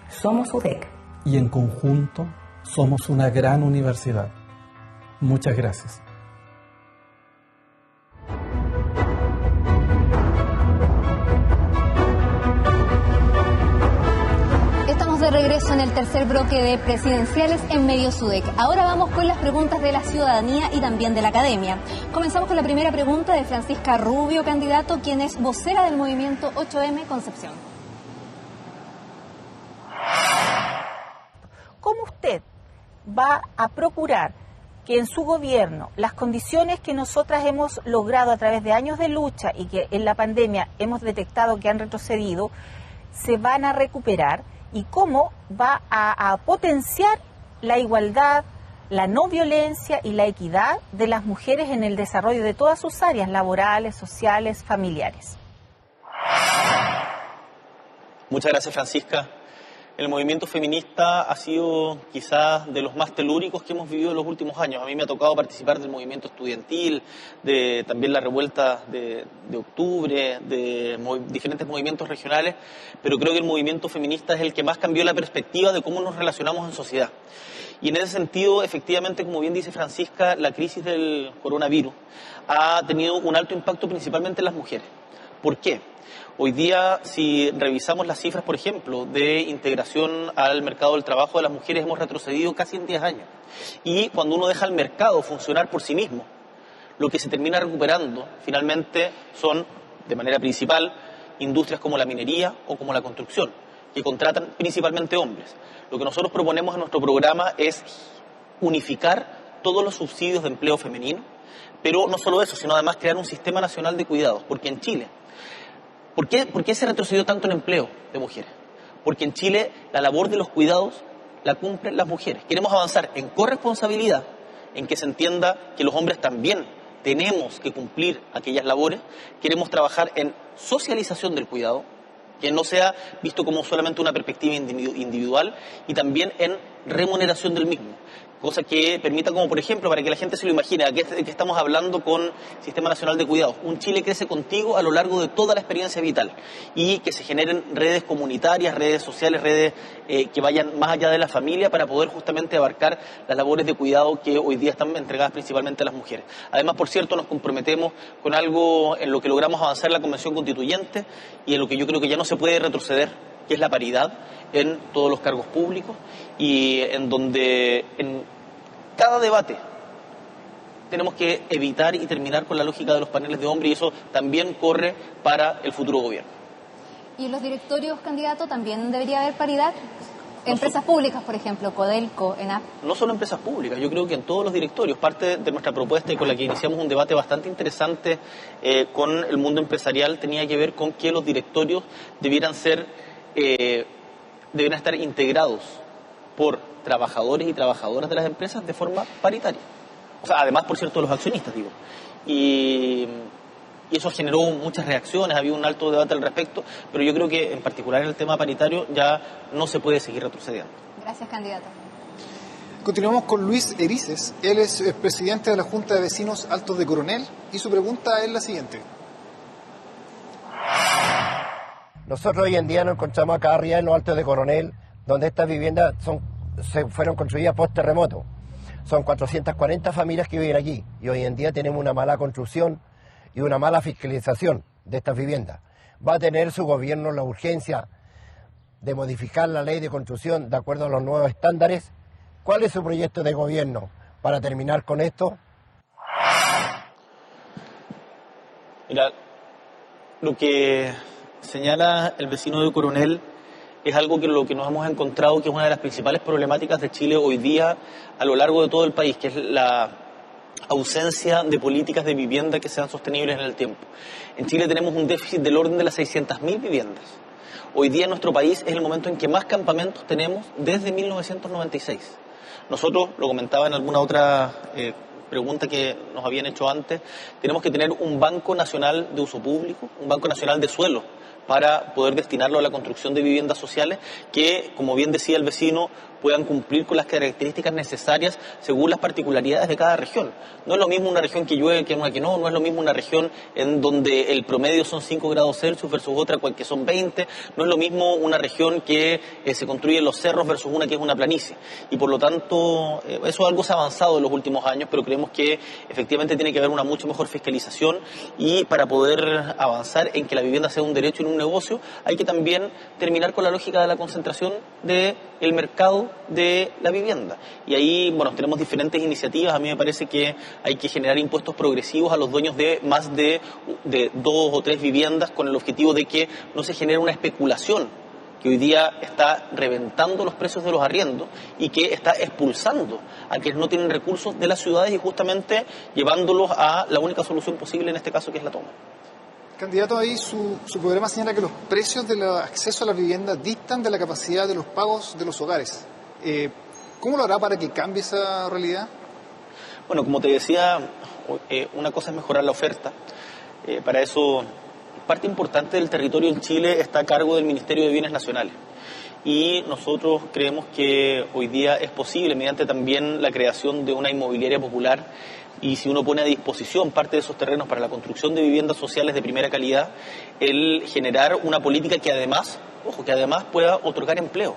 Somos UDEC. Y en conjunto somos una gran universidad. Muchas gracias. De regreso en el tercer bloque de presidenciales en medios UDEC. Ahora vamos con las preguntas de la ciudadanía y también de la academia. Comenzamos con la primera pregunta de Francisca Rubio, candidato, quien es vocera del movimiento 8M Concepción. ¿Cómo usted va a procurar que en su gobierno las condiciones que nosotras hemos logrado a través de años de lucha y que en la pandemia hemos detectado que han retrocedido, se van a recuperar? ¿Y cómo va a potenciar la igualdad, la no violencia y la equidad de las mujeres en el desarrollo de todas sus áreas laborales, sociales, familiares? Muchas gracias, Francisca. El movimiento feminista ha sido quizás de los más telúricos que hemos vivido en los últimos años. A mí me ha tocado participar del movimiento estudiantil, de también la revuelta de octubre, de diferentes movimientos regionales, pero creo que el movimiento feminista es el que más cambió la perspectiva de cómo nos relacionamos en sociedad. Y en ese sentido, efectivamente, como bien dice Francisca, la crisis del coronavirus ha tenido un alto impacto principalmente en las mujeres. ¿Por qué? Hoy día, si revisamos las cifras, por ejemplo, de integración al mercado del trabajo de las mujeres, hemos retrocedido casi en 10 años. Y cuando uno deja el mercado funcionar por sí mismo, lo que se termina recuperando finalmente son, de manera principal, industrias como la minería o como la construcción, que contratan principalmente hombres. Lo que nosotros proponemos en nuestro programa es unificar todos los subsidios de empleo femenino, pero no solo eso, sino además crear un sistema nacional de cuidados, porque en Chile, ¿por qué se retrocedió tanto en empleo de mujeres? Porque en Chile la labor de los cuidados la cumplen las mujeres. Queremos avanzar en corresponsabilidad, en que se entienda que los hombres también tenemos que cumplir aquellas labores. Queremos trabajar en socialización del cuidado, que no sea visto como solamente una perspectiva individual, y también en remuneración del mismo. Cosa que permita, como por ejemplo, para que la gente se lo imagine, aquí estamos hablando con Sistema Nacional de Cuidados, un Chile crece contigo a lo largo de toda la experiencia vital, y que se generen redes comunitarias, redes sociales, redes que vayan más allá de la familia para poder justamente abarcar las labores de cuidado que hoy día están entregadas principalmente a las mujeres. Además, por cierto, nos comprometemos con algo en lo que logramos avanzar en la Convención Constituyente y en lo que yo creo que ya no se puede retroceder, que es la paridad en todos los cargos públicos, y en donde en cada debate tenemos que evitar y terminar con la lógica de los paneles de hombres, y eso también corre para el futuro gobierno. ¿Y en los directorios, candidato, también debería haber paridad? Empresas públicas, por ejemplo, Codelco, ENAP. No solo empresas públicas, yo creo que en todos los directorios. Parte de nuestra propuesta, y con la que iniciamos un debate bastante interesante con el mundo empresarial, tenía que ver con que los directorios debieran estar integrados por trabajadores y trabajadoras de las empresas de forma paritaria. O sea, además, por cierto, de los accionistas, digo. Y eso generó muchas reacciones, había un alto debate al respecto, pero yo creo que en particular en el tema paritario ya no se puede seguir retrocediendo. Gracias, candidato. Continuamos con Luis Erices. Él es presidente de la Junta de Vecinos Altos de Coronel, y su pregunta es la siguiente. Nosotros hoy en día nos encontramos acá arriba en los Altos de Coronel, donde estas viviendas se fueron construidas post terremoto. Son 440 familias que viven aquí, y hoy en día tenemos una mala construcción y una mala fiscalización de estas viviendas. ¿Va a tener su gobierno la urgencia de modificar la ley de construcción de acuerdo a los nuevos estándares? ¿Cuál es su proyecto de gobierno para terminar con esto? Mira, lo que señala el vecino de Coronel es algo que lo que nos hemos encontrado que es una de las principales problemáticas de Chile hoy día a lo largo de todo el país, que es la ausencia de políticas de vivienda que sean sostenibles en el tiempo. En Chile tenemos un déficit del orden de las 600.000 viviendas. Hoy día en nuestro país es el momento en que más campamentos tenemos desde 1996. Nosotros, lo comentaba en alguna otra pregunta que nos habían hecho antes, tenemos que tener un banco nacional de uso público, un banco nacional de suelo, para poder destinarlo a la construcción de viviendas sociales que, como bien decía el vecino, puedan cumplir con las características necesarias según las particularidades de cada región. No es lo mismo una región que llueve que una que no es lo mismo una región en donde el promedio son 5 grados Celsius versus otra que son 20, no es lo mismo una región que se construye en los cerros versus una que es una planicie. Y por lo tanto, eso algo se ha avanzado en los últimos años, pero creemos que efectivamente tiene que haber una mucho mejor fiscalización, y para poder avanzar en que la vivienda sea un derecho y no un negocio, hay que también terminar con la lógica de la concentración del mercado de la vivienda. Y ahí, bueno, tenemos diferentes iniciativas. A mí me parece que hay que generar impuestos progresivos a los dueños de más de 2 o 3 viviendas, con el objetivo de que no se genere una especulación que hoy día está reventando los precios de los arriendos y que está expulsando a quienes no tienen recursos de las ciudades y justamente llevándolos a la única solución posible en este caso, que es la toma. Candidato, ahí su programa señala que los precios del acceso a la vivienda distan de la capacidad de los pagos de los hogares. ¿Cómo lo hará para que cambie esa realidad? Bueno, como te decía, una cosa es mejorar la oferta. Para eso, parte importante del territorio en Chile está a cargo del Ministerio de Bienes Nacionales. y nosotros creemos que hoy día es posible, mediante también la creación de una inmobiliaria popular, y si uno pone a disposición parte de esos terrenos para la construcción de viviendas sociales de primera calidad, el generar una política que además, ojo, que además pueda otorgar empleo.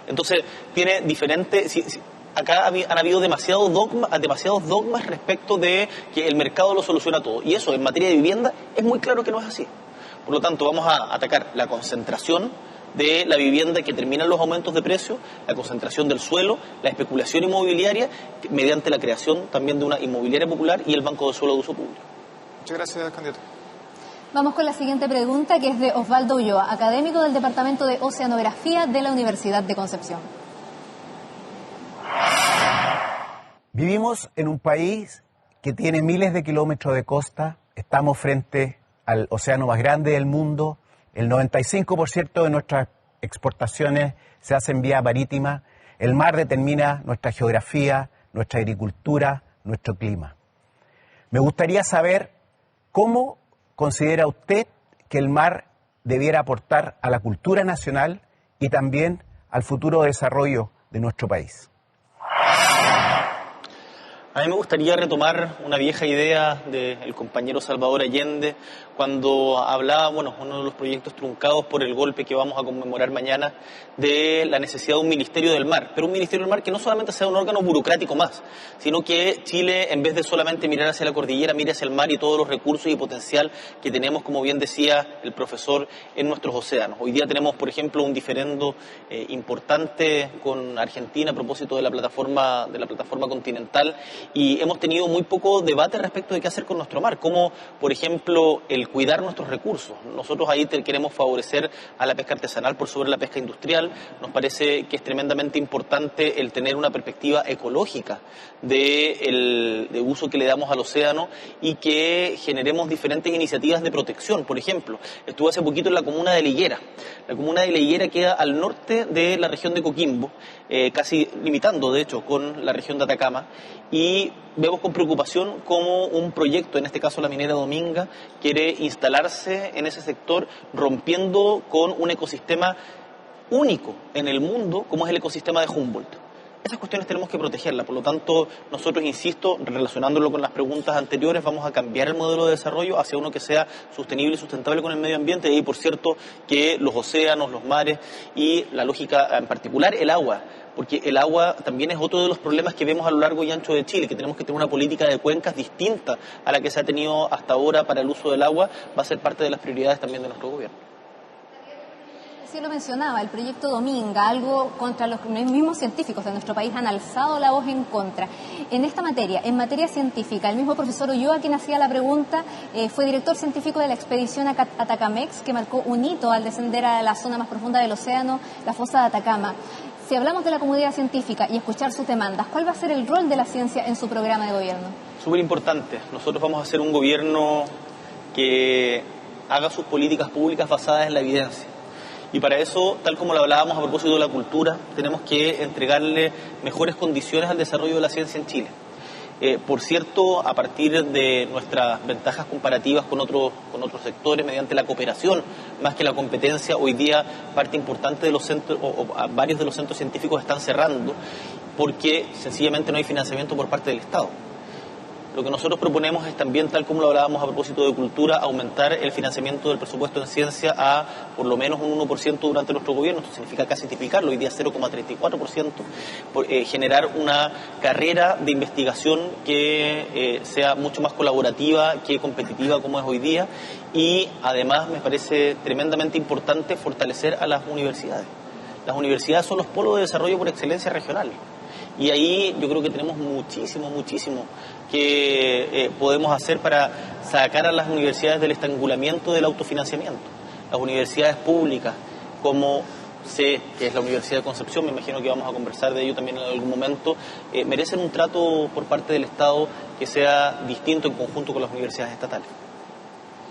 Entonces, tiene diferentes... Acá han habido demasiados dogmas respecto de que el mercado lo soluciona todo. Y eso, en materia de vivienda, es muy claro que no es así. Por lo tanto, vamos a atacar la concentración de la vivienda que terminan los aumentos de precio, la concentración del suelo, la especulación inmobiliaria, mediante la creación también de una inmobiliaria popular y el banco de suelo de uso público. Muchas gracias, candidato. Vamos con la siguiente pregunta, que es de Osvaldo Ulloa, académico del Departamento de Oceanografía de la Universidad de Concepción. Vivimos en un país que tiene miles de kilómetros de costa, estamos frente al océano más grande del mundo, el 95% de nuestras exportaciones se hacen vía marítima, el mar determina nuestra geografía, nuestra agricultura, nuestro clima. Me gustaría saber cómo considera usted que el mar debiera aportar a la cultura nacional y también al futuro desarrollo de nuestro país. A mí me gustaría retomar una vieja idea del compañero Salvador Allende cuando hablaba, uno de los proyectos truncados por el golpe que vamos a conmemorar mañana, de la necesidad de un Ministerio del Mar, pero un Ministerio del Mar que no solamente sea un órgano burocrático más, sino que Chile, en vez de solamente mirar hacia la cordillera, mire hacia el mar y todos los recursos y potencial que tenemos, como bien decía el profesor, en nuestros océanos. Hoy día tenemos, por ejemplo, un diferendo importante con Argentina a propósito de la plataforma continental, y hemos tenido muy poco debate respecto de qué hacer con nuestro mar, como, por ejemplo, el cuidar nuestros recursos. Nosotros ahí queremos favorecer a la pesca artesanal por sobre la pesca industrial. Nos parece que es tremendamente importante el tener una perspectiva ecológica de uso que le damos al océano y que generemos diferentes iniciativas de protección. Por ejemplo, estuve hace poquito en la comuna de Liguera. La comuna de Liguera queda al norte de la región de Coquimbo, casi limitando, de hecho, con la región de Atacama, y vemos con preocupación cómo un proyecto, en este caso la minera Dominga, quiere instalarse en ese sector, rompiendo con un ecosistema único en el mundo, como es el ecosistema de Humboldt. Esas cuestiones tenemos que protegerlas, por lo tanto, nosotros, insisto, relacionándolo con las preguntas anteriores, vamos a cambiar el modelo de desarrollo hacia uno que sea sostenible y sustentable con el medio ambiente, y por cierto que los océanos, los mares y la lógica, en particular el agua, porque el agua también es otro de los problemas que vemos a lo largo y ancho de Chile, que tenemos que tener una política de cuencas distinta a la que se ha tenido hasta ahora para el uso del agua, va a ser parte de las prioridades también de nuestro gobierno. Sí, lo mencionaba, el proyecto Dominga, algo contra los mismos científicos de nuestro país han alzado la voz en contra. En esta materia, en materia científica, el mismo profesor Ulloa, quien hacía la pregunta, fue director científico de la expedición Atacamex, que marcó un hito al descender a la zona más profunda del océano, la fosa de Atacama. Si hablamos de la comunidad científica y escuchar sus demandas, ¿cuál va a ser el rol de la ciencia en su programa de gobierno? Súper importante. Nosotros vamos a hacer un gobierno que haga sus políticas públicas basadas en la evidencia. Y para eso, tal como lo hablábamos a propósito de la cultura, tenemos que entregarle mejores condiciones al desarrollo de la ciencia en Chile. Por cierto, a partir de nuestras ventajas comparativas con otros sectores, mediante la cooperación, más que la competencia, hoy día parte importante de los centros, o varios de los centros científicos están cerrando, porque sencillamente no hay financiamiento por parte del Estado. Lo que nosotros proponemos es también, tal como lo hablábamos a propósito de cultura, aumentar el financiamiento del presupuesto en ciencia a por lo menos un 1% durante nuestro gobierno. Esto significa casi triplicarlo, hoy día 0,34%, generar una carrera de investigación que sea mucho más colaborativa que competitiva como es hoy día, y además me parece tremendamente importante fortalecer a las universidades. Las universidades son los polos de desarrollo por excelencia regional. Y ahí yo creo que tenemos muchísimo que podemos hacer para sacar a las universidades del estrangulamiento del autofinanciamiento. Las universidades públicas, como sé que es la Universidad de Concepción, me imagino que vamos a conversar de ello también en algún momento, merecen un trato por parte del Estado que sea distinto en conjunto con las universidades estatales.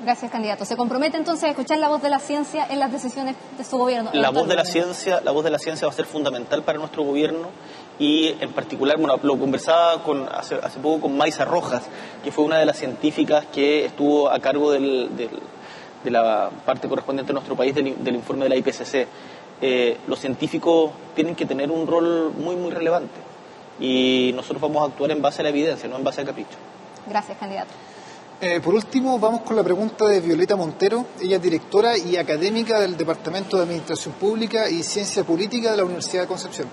Gracias, candidato. ¿Se compromete entonces a escuchar la voz de la ciencia en las decisiones de su gobierno? La voz de la ciencia va a ser fundamental para nuestro gobierno, y en particular, lo conversaba hace poco con Maisa Rojas, que fue una de las científicas que estuvo a cargo de la parte correspondiente a nuestro país del informe de la IPCC. los científicos tienen que tener un rol muy, muy relevante. Y nosotros vamos a actuar en base a la evidencia, no en base al capricho. Gracias, candidato. Por último, vamos con la pregunta de Violeta Montero. Ella es directora y académica del Departamento de Administración Pública y Ciencia Política de la Universidad de Concepción.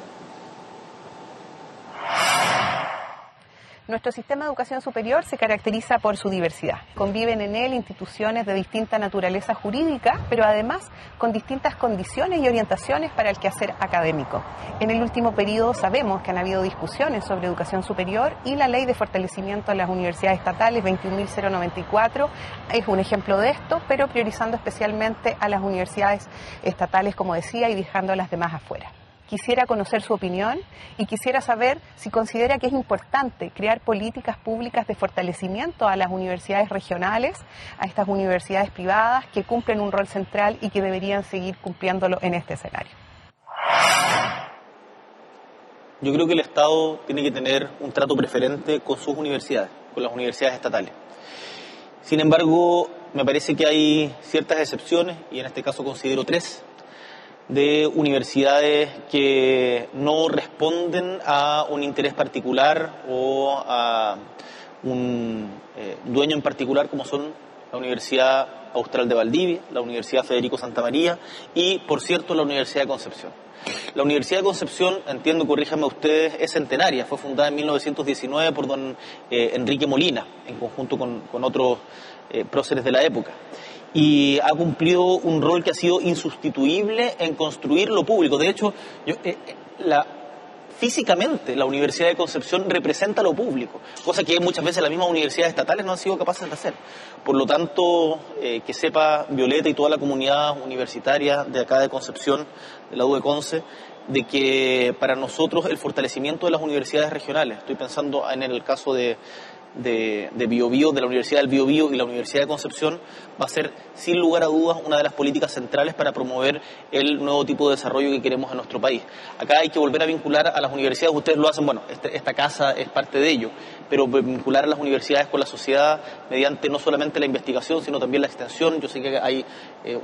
Nuestro sistema de educación superior se caracteriza por su diversidad. Conviven en él instituciones de distinta naturaleza jurídica, pero además con distintas condiciones y orientaciones para el quehacer académico. En el último periodo sabemos que han habido discusiones sobre educación superior y la Ley de Fortalecimiento a las Universidades Estatales 21.094 es un ejemplo de esto, pero priorizando especialmente a las universidades estatales, como decía, y dejando a las demás afuera. Quisiera conocer su opinión y quisiera saber si considera que es importante crear políticas públicas de fortalecimiento a las universidades regionales, a estas universidades privadas que cumplen un rol central y que deberían seguir cumpliéndolo en este escenario. Yo creo que el Estado tiene que tener un trato preferente con sus universidades, con las universidades estatales. Sin embargo, me parece que hay ciertas excepciones, y en este caso considero 3, de universidades que no responden a un interés particular o a un dueño en particular, como son la Universidad Austral de Valdivia, la Universidad Federico Santa María y, por cierto, la Universidad de Concepción. La Universidad de Concepción, entiendo, corríjanme ustedes, es centenaria, fue fundada en 1919 por don Enrique Molina, en conjunto con otros próceres de la época. Y ha cumplido un rol que ha sido insustituible en construir lo público. De hecho, físicamente la Universidad de Concepción representa lo público, cosa que muchas veces las mismas universidades estatales no han sido capaces de hacer. Por lo tanto, que sepa Violeta y toda la comunidad universitaria de acá de Concepción, de la U de Conce, de que para nosotros el fortalecimiento de las universidades regionales, estoy pensando en el caso de Biobío, de la Universidad del Biobío y la Universidad de Concepción, va a ser sin lugar a dudas una de las políticas centrales para promover el nuevo tipo de desarrollo que queremos en nuestro país. Acá hay que volver a vincular a las universidades, ustedes lo hacen, bueno, esta casa es parte de ello, pero vincular a las universidades con la sociedad mediante no solamente la investigación, sino también la extensión. Yo sé que hay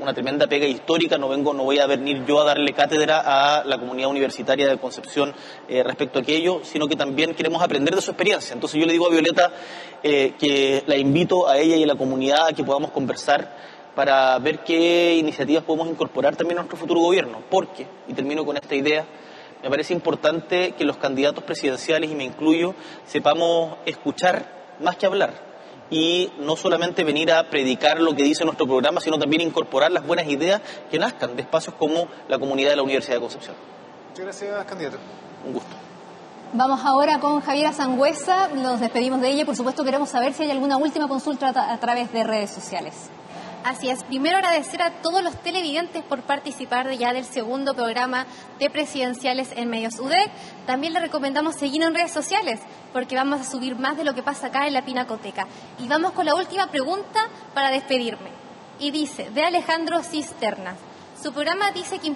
una tremenda pega histórica, no voy a venir yo a darle cátedra a la comunidad universitaria de Concepción respecto a aquello, sino que también queremos aprender de su experiencia. Entonces yo le digo a Violeta que la invito a ella y a la comunidad a que podamos conversar para ver qué iniciativas podemos incorporar también a nuestro futuro gobierno, porque, y termino con esta idea, me parece importante que los candidatos presidenciales, y me incluyo, sepamos escuchar más que hablar, y no solamente venir a predicar lo que dice nuestro programa, sino también incorporar las buenas ideas que nazcan de espacios como la comunidad de la Universidad de Concepción. Muchas gracias, candidato. Un gusto. Vamos ahora con Javiera Sangüesa, nos despedimos de ella y por supuesto queremos saber si hay alguna última consulta a través de redes sociales. Así es, primero agradecer a todos los televidentes por participar ya del segundo programa de presidenciales en Medios UDEC. También les recomendamos seguirnos en redes sociales porque vamos a subir más de lo que pasa acá en la Pinacoteca. Y vamos con la última pregunta para despedirme. Y dice, de Alejandro Cisternas, su programa dice que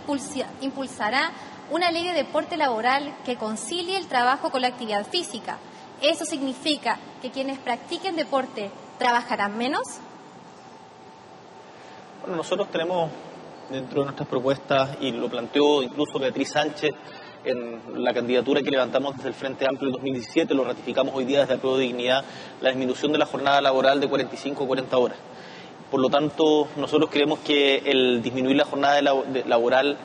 impulsará una ley de deporte laboral que concilie el trabajo con la actividad física. ¿Eso significa que quienes practiquen deporte trabajarán menos? Bueno, nosotros tenemos dentro de nuestras propuestas, y lo planteó incluso Beatriz Sánchez en la candidatura que levantamos desde el Frente Amplio en 2017, lo ratificamos hoy día desde Apruebo de Dignidad, la disminución de la jornada laboral de 45 a 40 horas. Por lo tanto, nosotros creemos que el disminuir la jornada laboral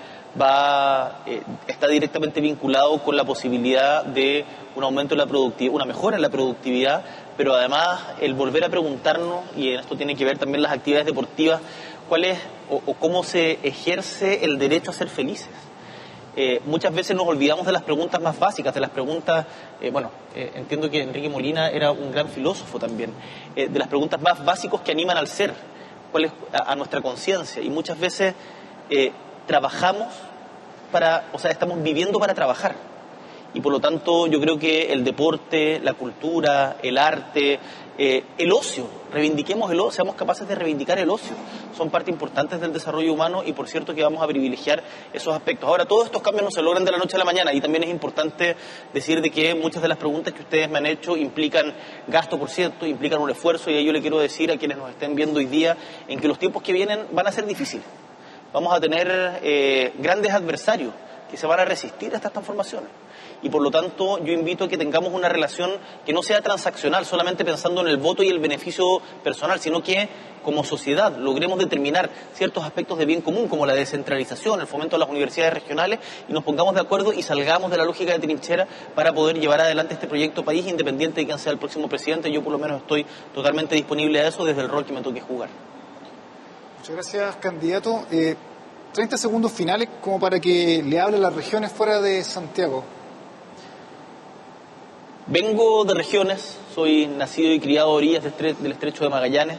está directamente vinculado con la posibilidad de un aumento de la productividad, una mejora en la productividad, pero además el volver a preguntarnos, y en esto tiene que ver también las actividades deportivas, cuál es o cómo se ejerce el derecho a ser felices. Muchas veces nos olvidamos de las preguntas más básicas, de las preguntas, entiendo que Enrique Molina era un gran filósofo también, de las preguntas más básicas que animan al ser, cuál es a nuestra conciencia, y muchas veces trabajamos estamos viviendo para trabajar. Y por lo tanto yo creo que el deporte, la cultura, el arte, el ocio, reivindiquemos el ocio, seamos capaces de reivindicar el ocio, son parte importantes del desarrollo humano y por cierto que vamos a privilegiar esos aspectos. Ahora, todos estos cambios no se logran de la noche a la mañana y también es importante decir de que muchas de las preguntas que ustedes me han hecho implican gasto, por cierto, implican un esfuerzo, y ahí yo le quiero decir a quienes nos estén viendo hoy día en que los tiempos que vienen van a ser difíciles. vamos a tener grandes adversarios que se van a resistir a estas transformaciones. Y por lo tanto yo invito a que tengamos una relación que no sea transaccional, solamente pensando en el voto y el beneficio personal, sino que como sociedad logremos determinar ciertos aspectos de bien común, como la descentralización, el fomento de las universidades regionales, y nos pongamos de acuerdo y salgamos de la lógica de trinchera para poder llevar adelante este proyecto país, independiente de quién sea el próximo presidente. Yo por lo menos estoy totalmente disponible a eso desde el rol que me toque jugar. Muchas gracias, candidato. 30 segundos finales como para que le hable a las regiones fuera de Santiago. Vengo de regiones, soy nacido y criado a orillas del Estrecho de Magallanes.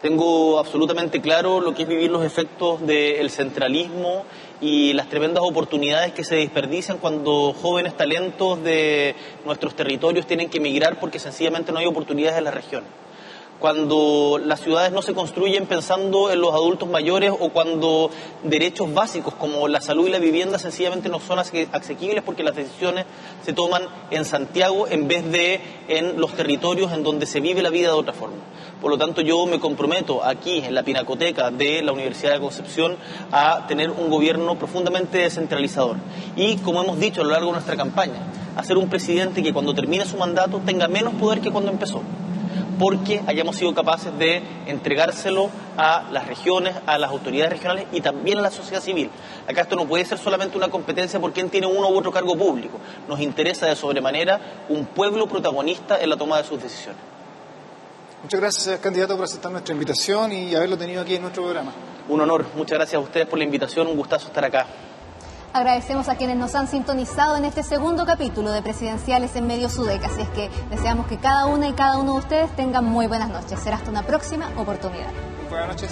Tengo absolutamente claro lo que es vivir los efectos del centralismo y las tremendas oportunidades que se desperdician cuando jóvenes talentos de nuestros territorios tienen que emigrar porque sencillamente no hay oportunidades en las regiones. Cuando las ciudades no se construyen pensando en los adultos mayores o cuando derechos básicos como la salud y la vivienda sencillamente no son asequibles porque las decisiones se toman en Santiago en vez de en los territorios en donde se vive la vida de otra forma. Por lo tanto, yo me comprometo aquí en la Pinacoteca de la Universidad de Concepción a tener un gobierno profundamente descentralizador y, como hemos dicho a lo largo de nuestra campaña, a ser un presidente que cuando termine su mandato tenga menos poder que cuando empezó, porque hayamos sido capaces de entregárselo a las regiones, a las autoridades regionales y también a la sociedad civil. Acá esto no puede ser solamente una competencia por quién tiene uno u otro cargo público. Nos interesa de sobremanera un pueblo protagonista en la toma de sus decisiones. Muchas gracias, candidato, por aceptar nuestra invitación y haberlo tenido aquí en nuestro programa. Un honor. Muchas gracias a ustedes por la invitación. Un gustazo estar acá. Agradecemos a quienes nos han sintonizado en este segundo capítulo de Presidenciales en Medios UDEC, así es que deseamos que cada una y cada uno de ustedes tengan muy buenas noches. Será hasta una próxima oportunidad. Buenas noches.